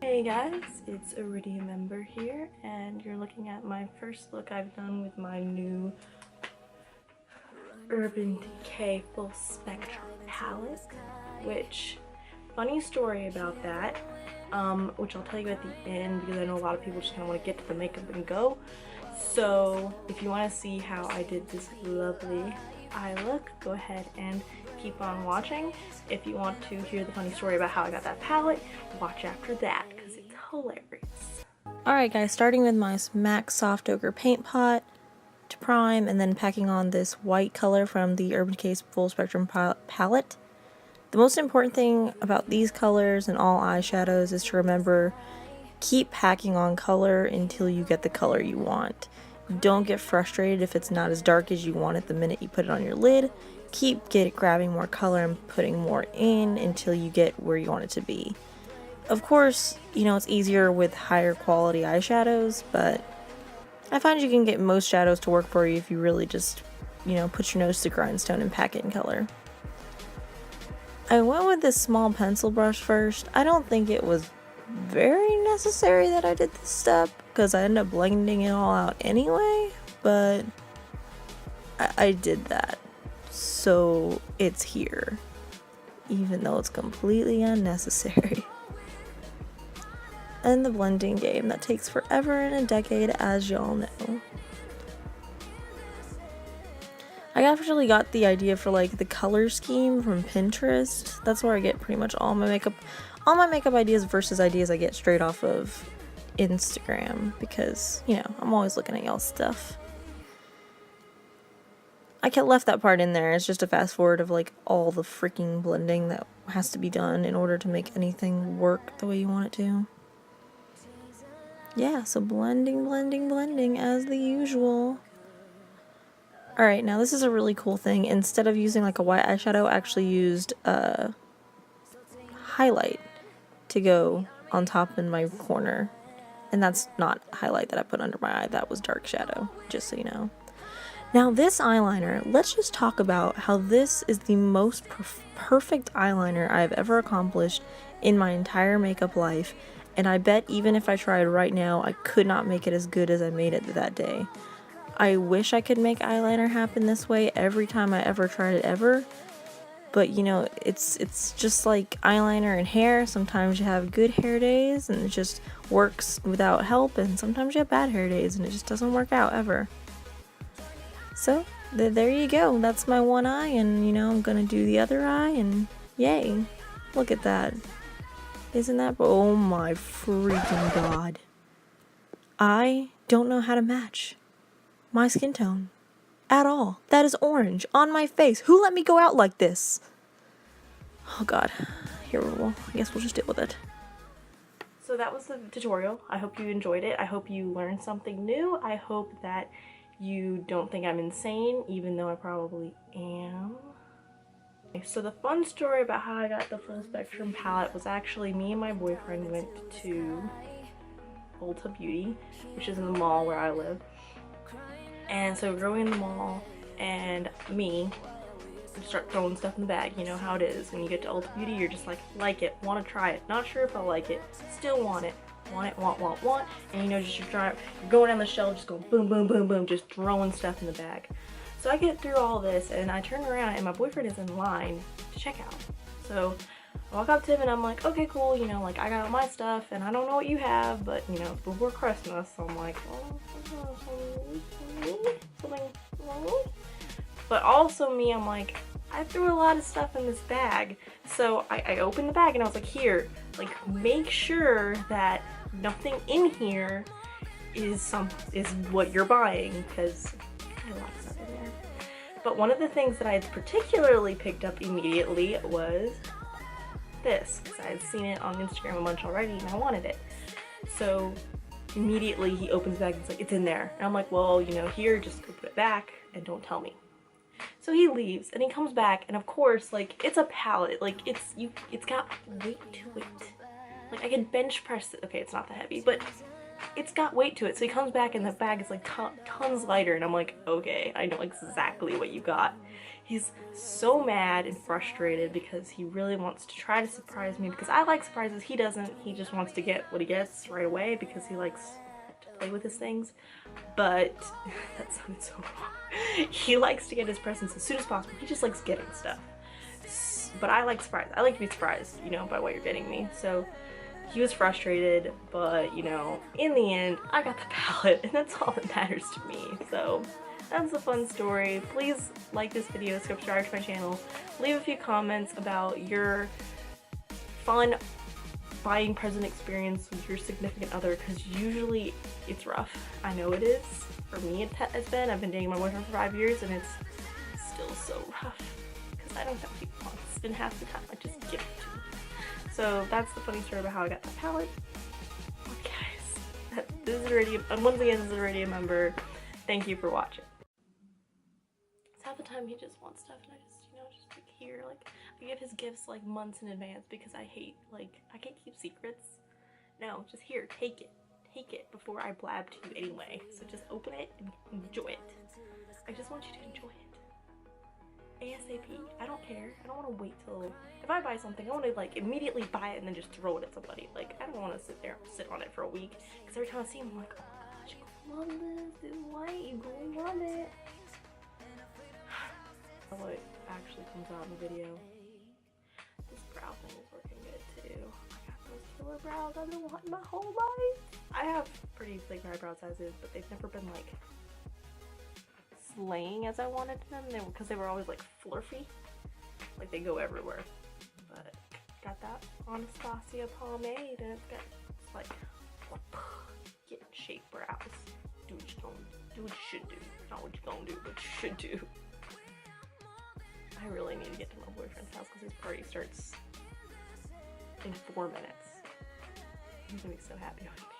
Hey guys, it's Iridium Member here, and you're looking at my first look I've done with my new Urban Decay Full Spectrum palette, which, funny story about that, which I'll tell you at the end because I know a lot of people just kind of want to get to the makeup and go. So if you want to see how I did this lovely eye look, go ahead and keep on watching. If you want to hear the funny story about how I got that palette, watch after that because it's hilarious. Alright guys, starting with my MAC Soft Ochre paint pot to prime, and then packing on this white color from the Urban Decay Full Spectrum palette. The most important thing about these colors and all eyeshadows is to remember, keep packing on color until you get the color you want. Don't get frustrated if it's not as dark as you want it the minute you put it on your lid. Keep grabbing more color and putting more in until you get where you want it to be. Of course, you know, it's easier with higher quality eyeshadows, but I find you can get most shadows to work for you if you really just, you know, put your nose to the grindstone and pack it in color. I went with this small pencil brush first. I don't think it was very necessary that I did this step because I ended up blending it all out anyway, but I did that. So it's here, even though it's completely unnecessary. And the blending game that takes forever and a decade, as y'all know. I actually got the idea for like the color scheme from Pinterest. That's where I get pretty much all my makeup ideas versus ideas I get straight off of Instagram, because, you know, I'm always looking at y'all's stuff. I left that part in there. It's just a fast forward of like all the freaking blending that has to be done in order to make anything work the way you want it to. Yeah, so blending, blending, blending as the usual. Alright, now this is a really cool thing. Instead of using like a white eyeshadow, I actually used highlight to go on top in my corner. And that's not highlight that I put under my eye, that was dark shadow, just so you know. Now this eyeliner, let's just talk about how this is the most perfect eyeliner I've ever accomplished in my entire makeup life. And I bet even if I tried right now, I could not make it as good as I made it that day. I wish I could make eyeliner happen this way every time I ever tried it ever. But you know, it's just like eyeliner and hair. Sometimes you have good hair days and it just works without help, and sometimes you have bad hair days and it just doesn't work out ever. So there you go. That's my one eye, and you know, I'm gonna do the other eye, and yay. Look at that. Isn't that, oh my freaking god. I don't know how to match my skin tone at all. That is orange on my face. Who let me go out like this? Oh god. Here, I guess we'll just deal with it. So that was the tutorial. I hope you enjoyed it. I hope you learned something new. I hope that you don't think I'm insane, even though I probably am. So the fun story about how I got the full spectrum palette was actually me and my boyfriend went to Ulta Beauty, which is in the mall where I live. And so we're going in the mall, and me start throwing stuff in the bag. You know how it is. When you get to Ulta Beauty, you're just like it, want to try it. Not sure if I like it, still want it. Want it, want. And you know, just you're going down the shelf, just going boom, boom, boom, boom, just throwing stuff in the bag. So I get through all this, and I turn around, and my boyfriend is in line to check out. So I walk up to him, and I'm like, okay, cool, you know, like, I got all my stuff, and I don't know what you have, but, you know, before Christmas, so I'm like, oh, something. But also me, I'm like, I threw a lot of stuff in this bag. So I opened the bag, and I was like, here, like, make sure that nothing in here is what you're buying, because I have a lot of stuff in there. But one of the things that I had particularly picked up immediately was this, because I had seen it on Instagram a bunch already and I wanted it. So immediately he opens the bag and he's like, it's in there. And I'm like, well, you know, here, just go put it back and don't tell me. So he leaves and he comes back, and of course, like, it's a palette, like, it's got weight to it. Like, I could bench press it. Okay, it's not that heavy, but it's got weight to it. So he comes back and the bag is like tons lighter, and I'm like, okay, I know exactly what you got. He's so mad and frustrated because he really wants to try to surprise me, because I like surprises. He doesn't. He just wants to get what he gets right away because he likes to play with his things. But that sounded so wrong. He likes to get his presents as soon as possible. He just likes getting stuff. But I like surprise. I like to be surprised, you know, by what you're getting me. So he was frustrated, but you know, in the end, I got the palette, and that's all that matters to me. So that's a fun story. Please like this video, subscribe to my channel, leave a few comments about your fun buying present experience with your significant other, because usually it's rough. I know it is. For me, it's been. I've been dating my boyfriend for 5 years, and it's still so rough because I don't have people on. And half the time I just give it to him. So that's the funny story about how I got that palette. Okay, guys, this is already, once again, this is already a member. Thank you for watching. Half the time he just wants stuff, and I just, you know, just like here, like I give his gifts like months in advance because I hate, like, I can't keep secrets. No, just here, take it before I blab to you anyway. So just open it and enjoy it. I just want you to enjoy it. ASAP. I don't care. I don't want to wait till, if I buy something, I want to like immediately buy it and then just throw it at somebody. Like, I don't want to sit on it for a week, because every time I see him, I'm like, oh my gosh, you're gonna love this, this is white, you're gonna love it. What actually comes out in the video. This brow thing is working good too. I got those killer brows I've been wanting my whole life. I have pretty big eyebrows as is, but they've never been like slaying as I wanted them. Because they were always like fluffy, like they go everywhere. But got that Anastasia pomade, and it's like get shape brows. Do what you gonna do, what you should do. Not what you gonna do, but you should do. I really need to get to my boyfriend's house because his party starts in 4 minutes. He's gonna be so happy with me.